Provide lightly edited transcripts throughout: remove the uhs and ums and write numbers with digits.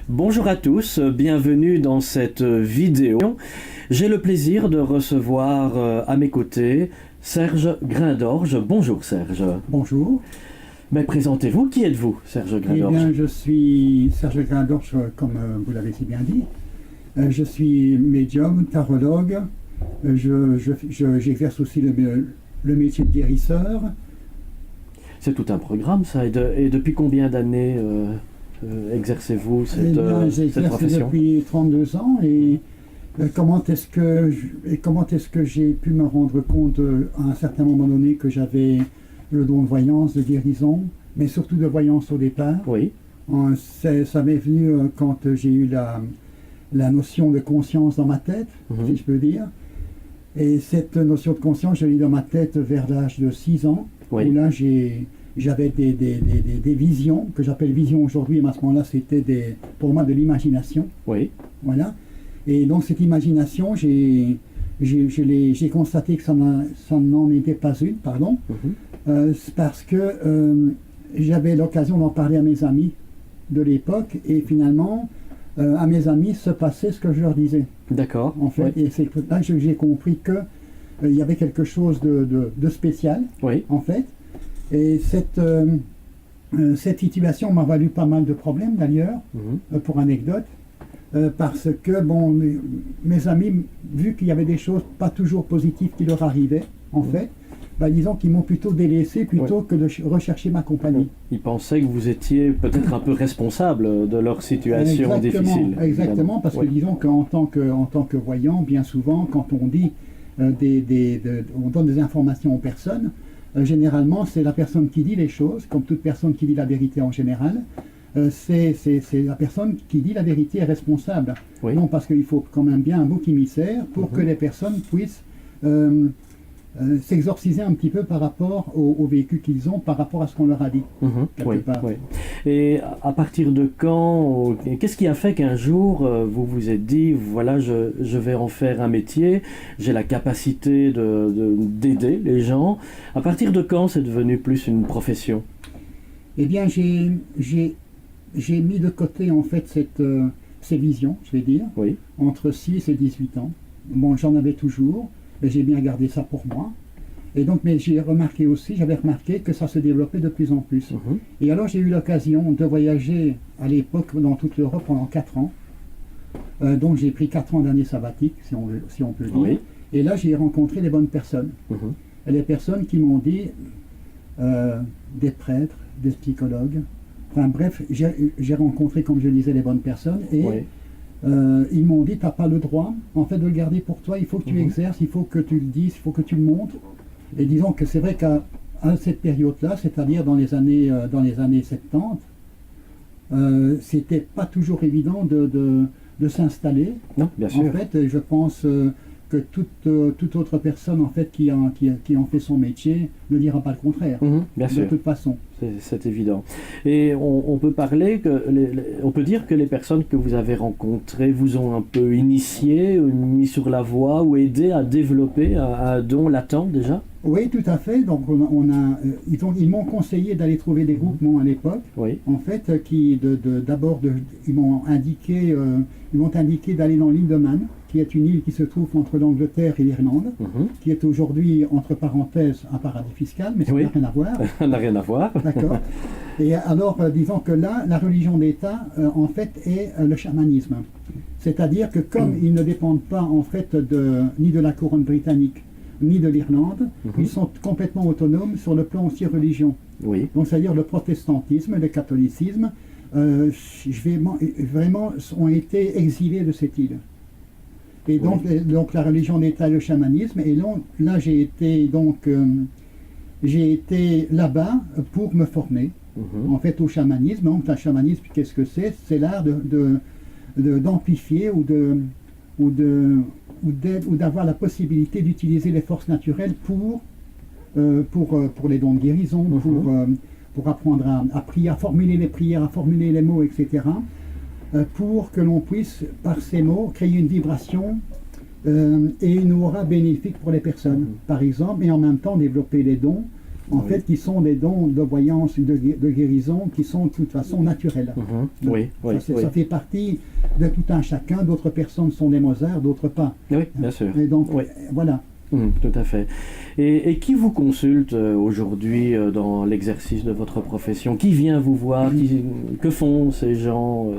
Bonjour à tous, bienvenue dans cette vidéo. J'ai le plaisir de recevoir à mes côtés Serge Graindorge. Bonjour Serge. Bonjour. Mais présentez-vous, qui êtes-vous Serge Graindorge? Eh bien, je suis Serge Graindorge, comme vous l'avez si bien dit. Je suis médium, tarologue. J'exerce aussi le métier de guérisseur. C'est tout un programme ça, et depuis combien d'années exercez-vous cette profession? Depuis 32 ans et comment est-ce que j'ai pu me rendre compte à un certain moment donné que j'avais le don de voyance, de guérison, mais surtout de voyance au départ. Oui. Ça m'est venu quand j'ai eu la notion de conscience dans ma tête, si je peux dire. Et cette notion de conscience, je l'ai eu dans ma tête vers l'âge de 6 ans, oui. Où là j'avais des visions, que j'appelle visions aujourd'hui, mais à ce moment-là c'était pour moi de l'imagination. Oui. Voilà. Et donc cette imagination, j'ai constaté que ça n'en était pas une, pardon, parce que j'avais l'occasion d'en parler à mes amis de l'époque, et finalement, à mes amis se passait ce que je leur disais. D'accord. En fait, oui. Et c'est là que j'ai compris que il y avait quelque chose de spécial, oui. En fait. Et cette situation m'a valu pas mal de problèmes d'ailleurs, pour anecdote, parce que bon, mes amis, vu qu'il y avait des choses pas toujours positives qui leur arrivaient, en fait, disons qu'ils m'ont plutôt délaissé plutôt que de rechercher ma compagnie. Ils pensaient que vous étiez peut-être un peu responsable de leur situation difficile. Exactement, parce que disons qu'en tant que voyant, bien souvent, quand on dit on donne des informations aux personnes, généralement c'est la personne qui dit les choses, comme toute personne qui dit la vérité en général. C'est la personne qui dit la vérité est responsable. Oui. Non, parce qu'il faut quand même bien un bouc émissaire pour que les personnes puissent s'exorciser un petit peu par rapport au vécu qu'ils ont, par rapport à ce qu'on leur a dit. Oui, oui. Et à partir de quand, qu'est-ce qui a fait qu'un jour vous vous êtes dit, voilà, je vais en faire un métier, j'ai la capacité d'aider les gens. À partir de quand c'est devenu plus une profession? Eh bien, j'ai mis de côté en fait ces visions, je vais dire, oui. Entre 6 et 18 ans. Bon, j'en avais toujours. Mais j'ai bien gardé ça pour moi. Et donc, mais j'avais remarqué que ça se développait de plus en plus. Et alors, j'ai eu l'occasion de voyager à l'époque dans toute l'Europe pendant 4 ans. Donc, j'ai pris 4 ans d'année sabbatique, si on peut dire. Oui. Et là, j'ai rencontré les bonnes personnes. Et les personnes qui m'ont dit, des prêtres, des psychologues. Enfin bref, j'ai rencontré, comme je disais, les bonnes personnes. Et ils m'ont dit, tu n'as pas le droit en fait de le garder pour toi, il faut que tu exerces, il faut que tu le dises, il faut que tu le montres. Et disons que c'est vrai qu'à cette période-là, c'est-à-dire dans les années 70, c'était pas toujours évident de s'installer. Non, bien sûr. En fait, je pense que toute autre personne en fait qui en fait son métier ne dira pas le contraire. Bien sûr. De toute façon. C'est évident. Et on peut on peut dire que les personnes que vous avez rencontrées vous ont un peu initié, mis sur la voie ou aidé à développer un don latent déjà? Oui, tout à fait. Donc ils m'ont conseillé d'aller trouver des groupements à l'époque. Oui. En fait, ils m'ont indiqué d'aller dans l'île de Man, qui est une île qui se trouve entre l'Angleterre et l'Irlande, qui est aujourd'hui, entre parenthèses, un paradis fiscal, mais ça n'a rien à voir. Ça n'a rien à voir. D'accord. Et alors, disons que là, la religion d'État, en fait, est le chamanisme. C'est-à-dire que comme ils ne dépendent pas, en fait, ni de la couronne britannique, ni de l'Irlande, ils sont complètement autonomes sur le plan aussi religion. Oui. Donc, c'est-à-dire le protestantisme, le catholicisme, vraiment ont été exilés de cette île. Et donc, la religion d'État et le chamanisme, et donc, là, j'ai été là-bas pour me former, en fait, au chamanisme. Donc, le chamanisme, qu'est-ce que c'est? C'est l'art d'amplifier ou d'avoir la possibilité d'utiliser les forces naturelles pour les dons de guérison, pour apprendre à formuler les prières, à formuler les mots, etc., pour que l'on puisse, par ces mots, créer une vibration et une aura bénéfique pour les personnes, par exemple, et en même temps développer les dons en fait, qui sont des dons de voyance, de guérison, qui sont de toute façon naturels. Oui, ça fait partie de tout un chacun. D'autres personnes sont des Mozart, d'autres pas. Oui, bien sûr. Et donc, voilà. Tout à fait. Et qui vous consulte aujourd'hui dans l'exercice de votre profession? Qui vient vous voir? Que font ces gens?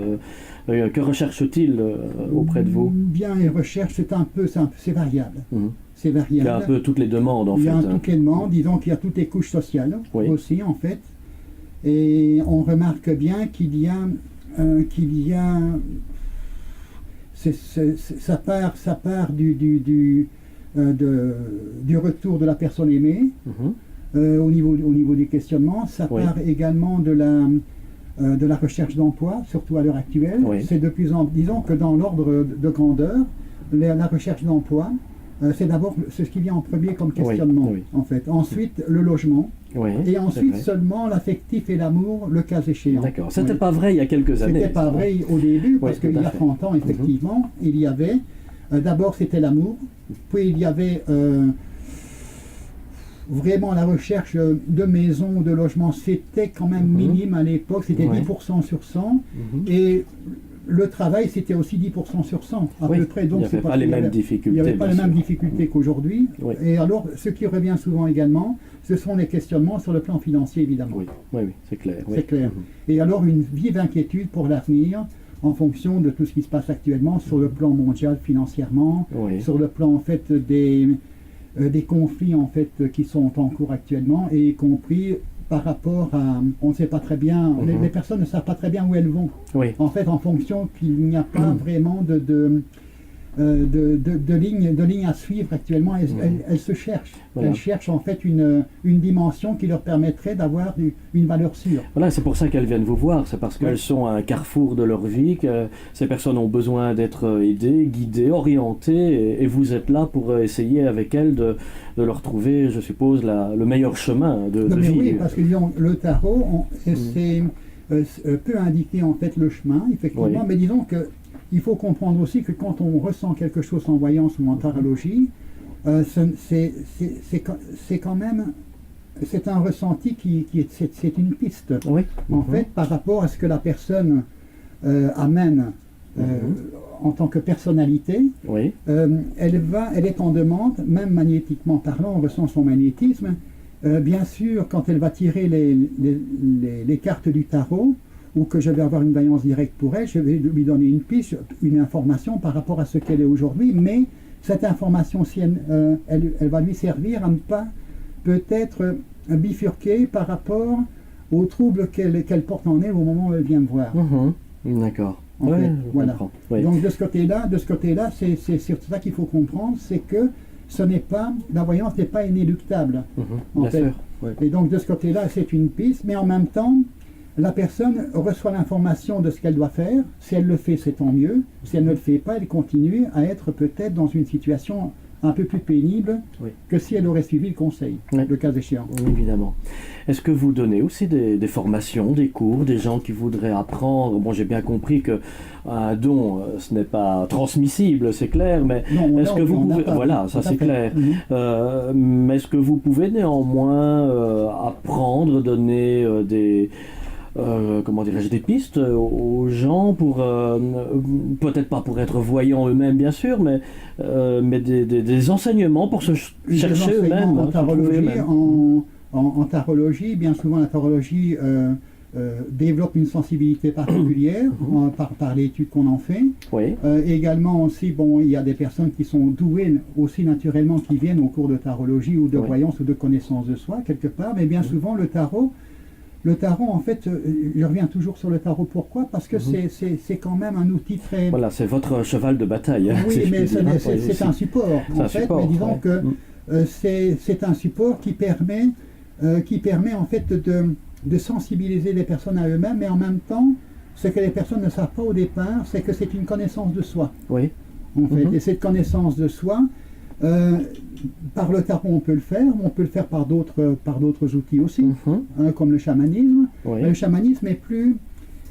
Que recherchent-ils auprès de vous? Bien, ils recherchent, c'est variable. C'est variable. Il y a un peu toutes les demandes, en fait. Il y a toutes les demandes, disons qu'il y a toutes les couches sociales aussi, en fait. Et on remarque bien qu'il y a ça part du retour de la personne aimée au niveau des questionnements. Ça part également de la recherche d'emploi, surtout à l'heure actuelle. C'est de plus en plus, disons que dans l'ordre de grandeur, la recherche d'emploi, c'est d'abord ce qui vient en premier comme questionnement, en fait. Ensuite, le logement. Et ensuite, seulement l'affectif et l'amour, le cas échéant. D'accord. C'était pas vrai il y a quelques années. C'était pas vrai au début, parce qu'il y a 30 ans, effectivement, il y avait... d'abord, c'était l'amour. Puis, il y avait vraiment la recherche de maisons, de logements. C'était quand même minime à l'époque. C'était 10% sur 100. Et le travail, c'était aussi 10% sur 100, à peu près. Donc, il n'y avait pas les mêmes difficultés. Il n'y avait pas les mêmes difficultés qu'aujourd'hui. Et alors, ce qui revient souvent également, ce sont les questionnements sur le plan financier, évidemment. Oui, c'est clair. C'est clair. Et alors, une vive inquiétude pour l'avenir, en fonction de tout ce qui se passe actuellement sur le plan mondial financièrement, sur le plan, en fait, des conflits, en fait, qui sont en cours actuellement, et y compris par rapport à, on ne sait pas très bien, les personnes ne savent pas très bien où elles vont. En fait, en fonction qu'il n'y a pas vraiment de ligne à suivre actuellement, elles se cherchent. Elles cherchent en fait une dimension qui leur permettrait d'avoir une valeur sûre. Voilà, c'est pour ça qu'elles viennent vous voir, c'est parce qu'elles sont à un carrefour de leur vie, que ces personnes ont besoin d'être aidées, guidées, orientées, et vous êtes là pour essayer avec elles de leur trouver, je suppose, le meilleur chemin de vie. Oui, parce que disons, le tarot peut indiquer en fait le chemin, effectivement, mais disons que il faut comprendre aussi que quand on ressent quelque chose en voyance ou en tarologie, c'est quand même, c'est un ressenti c'est une piste, en fait, par rapport à ce que la personne amène en tant que personnalité. Elle est en demande, même magnétiquement parlant, on ressent son magnétisme. Bien sûr, quand elle va tirer les cartes du tarot, ou que je vais avoir une voyance directe pour elle, je vais lui donner une piste, une information par rapport à ce qu'elle est aujourd'hui, mais cette information, si elle va lui servir à ne pas peut-être bifurquer par rapport aux troubles qu'elle porte en elle au moment où elle vient me voir. D'accord. En fait, voilà. Donc de ce côté-là, c'est sur ça qu'il faut comprendre, c'est que la voyance n'est pas inéluctable. En fait. Et donc de ce côté-là, c'est une piste, mais en même temps, la personne reçoit l'information de ce qu'elle doit faire. Si elle le fait, c'est tant mieux. Si elle ne le fait pas, elle continue à être peut-être dans une situation un peu plus pénible que si elle aurait suivi le conseil, le cas échéant. Évidemment. Est-ce que vous donnez aussi des formations, des cours, des gens qui voudraient apprendre? Bon, j'ai bien compris qu'un don, ce n'est pas transmissible, c'est clair, mais est-ce que vous pouvez... Voilà, ça c'est clair. Mais est-ce que vous pouvez néanmoins apprendre, donner des pistes aux gens pour, peut-être pas pour être voyants eux-mêmes bien sûr, mais des enseignements pour se chercher eux-mêmes. En tarologie, bien souvent la tarologie développe une sensibilité particulière par l'étude qu'on en fait. Également aussi, il y a des personnes qui sont douées aussi naturellement qui viennent au cours de tarologie ou de voyance ou de connaissance de soi quelque part, mais bien souvent le tarot, en fait, je reviens toujours sur le tarot. Pourquoi? Parce que c'est quand même un outil très... Voilà, c'est votre cheval de bataille. Oui, mais c'est un support, en fait. Mais disons que c'est un support qui permet en fait de sensibiliser les personnes à eux-mêmes, mais en même temps, ce que les personnes ne savent pas au départ, c'est que c'est une connaissance de soi. En fait. Et cette connaissance de soi, par le tarot on peut le faire par d'autres outils aussi, comme le chamanisme. Le chamanisme est plus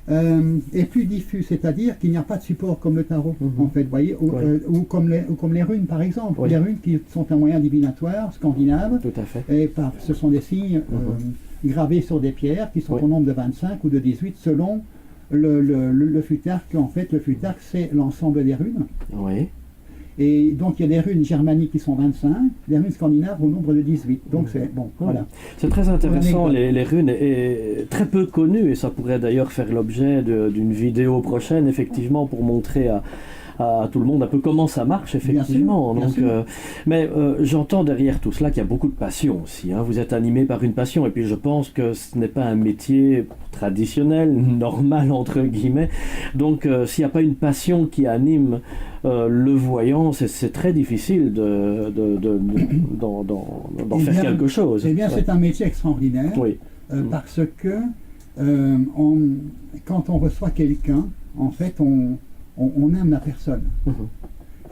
est plus diffus, c'est-à-dire qu'il n'y a pas de support comme le tarot, en fait, vous voyez, ou comme les runes, par exemple. Les runes qui sont un moyen divinatoire scandinave. Tout à fait. Et ce sont des signes gravés sur des pierres qui sont au nombre de 25 ou de 18 selon le futark. En fait, le futark, c'est l'ensemble des runes. Oui. Et donc, il y a des runes germaniques qui sont 25, des runes scandinaves au nombre de 18. Donc, c'est bon, voilà. C'est très intéressant, les runes, et très peu connues, et ça pourrait d'ailleurs faire l'objet d'une vidéo prochaine, effectivement, pour montrer à tout le monde un peu comment ça marche, effectivement. Bien sûr. Mais j'entends derrière tout cela qu'il y a beaucoup de passion aussi. Hein. Vous êtes animé par une passion, et puis je pense que ce n'est pas un métier traditionnel, normal, entre guillemets. Donc, s'il n'y a pas une passion qui anime le voyant, c'est très difficile d'en faire quelque chose. Eh bien, c'est un métier extraordinaire, parce que quand on reçoit quelqu'un, en fait, on aime la personne.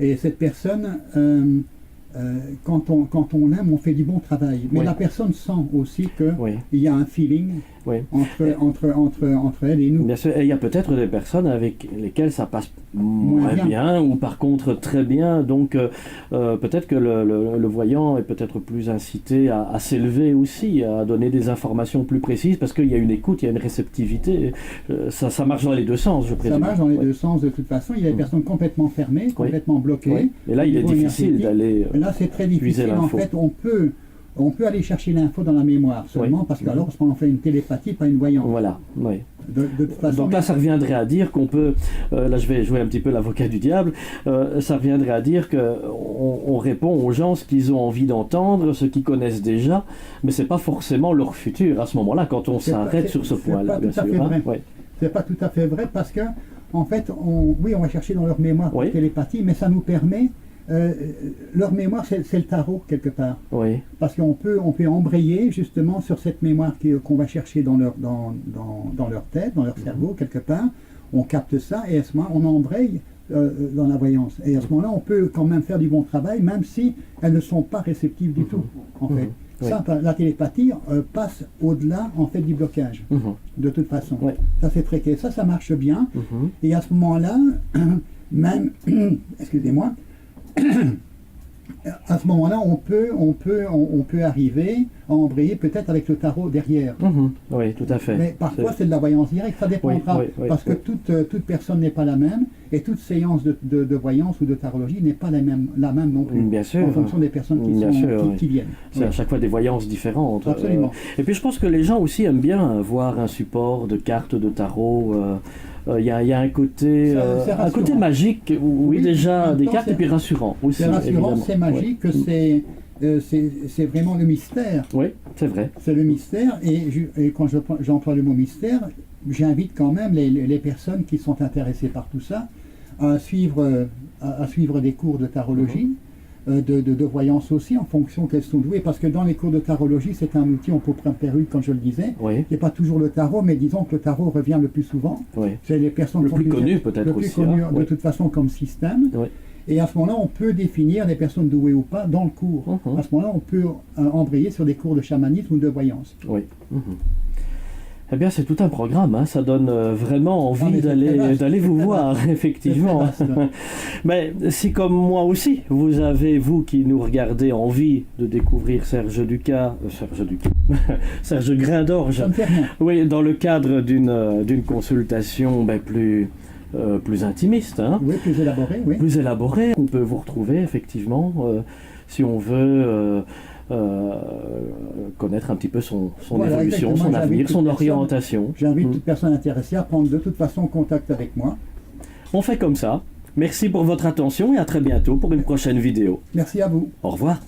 Et cette personne, quand on l'aime, on fait du bon travail. Mais la personne sent aussi qu'il y a un feeling entre elle et nous. Bien sûr, et il y a peut-être des personnes avec lesquelles ça passe moins bien, ou par contre très bien, donc peut-être que le voyant est peut-être plus incité à s'élever aussi, à donner des informations plus précises, parce qu'il y a une écoute, il y a une réceptivité, ça marche dans les deux sens, je présume. Ça marche dans les deux sens de toute façon. Il y a des personnes complètement fermées, complètement bloquées. Et là, il est difficile d'aller là, c'est très difficile. En fait, on peut aller chercher l'info dans la mémoire seulement, parce qu'alors on fait une télépathie, pas une voyance. Voilà, oui. De toute façon, donc là, ça reviendrait à dire qu'on peut, là je vais jouer un petit peu l'avocat du diable, ça reviendrait à dire qu'on répond aux gens ce qu'ils ont envie d'entendre, ce qu'ils connaissent déjà, mais c'est pas forcément leur futur à ce moment-là, quand on s'arrête sur ce point-là, bien sûr. C'est pas tout à fait vrai, parce que, en fait, on va chercher dans leur mémoire la télépathie, mais ça nous permet. Leur mémoire, c'est le tarot quelque part. Parce qu'on peut embrayer justement sur cette mémoire qu'on va chercher dans leur tête, dans leur cerveau quelque part. On capte ça et à ce moment on embraye dans la voyance. Et à ce moment-là, on peut quand même faire du bon travail, même si elles ne sont pas réceptives du tout. En fait, ça, la télépathie passe au-delà en fait du blocage. De toute façon, ça c'est très clair. Ça marche bien. Et à ce moment-là, même, excusez-moi. À ce moment-là, on peut arriver à embrayer peut-être avec le tarot derrière. Oui, tout à fait. Mais parfois, c'est de la voyance directe, ça dépendra. Parce que toute personne n'est pas la même, et toute séance de voyance ou de tarologie n'est pas la même non plus. Bien sûr. En fonction des personnes qui viennent. C'est à chaque fois des voyances différentes. Absolument. Et puis je pense que les gens aussi aiment bien voir un support de cartes de tarot. Il y a un côté magique, déjà des cartes, et puis rassurant aussi. C'est rassurant, c'est magique, c'est vraiment le mystère. Oui, c'est vrai. C'est le mystère, et quand j'emploie le mot mystère, j'invite quand même les personnes qui sont intéressées par tout ça à suivre des cours de tarologie. De voyance aussi, en fonction qu'elles sont douées, parce que dans les cours de tarologie, c'est un outil, on peut prendre perruque, comme je le disais, qui n'est pas toujours le tarot, mais disons que le tarot revient le plus souvent. C'est les personnes le plus connues peut-être aussi. Le plus connu de toute façon comme système. Et à ce moment-là, on peut définir les personnes douées ou pas dans le cours. À ce moment-là, on peut embrayer sur des cours de chamanisme ou de voyance. Eh bien, c'est tout un programme, hein. Ça donne vraiment envie d'aller vous voir, effectivement. Mais si, comme moi aussi, vous avez, vous qui nous regardez, envie de découvrir Serge Graindorge, dans le cadre d'une consultation plus intimiste. Hein. Plus élaborée. Plus élaborée. On peut vous retrouver, effectivement, si on veut... connaître un petit peu son évolution, son avenir, son orientation. J'invite toute personne intéressée à prendre de toute façon contact avec moi. On fait comme ça. Merci pour votre attention et à très bientôt pour une prochaine vidéo. Merci à vous. Au revoir.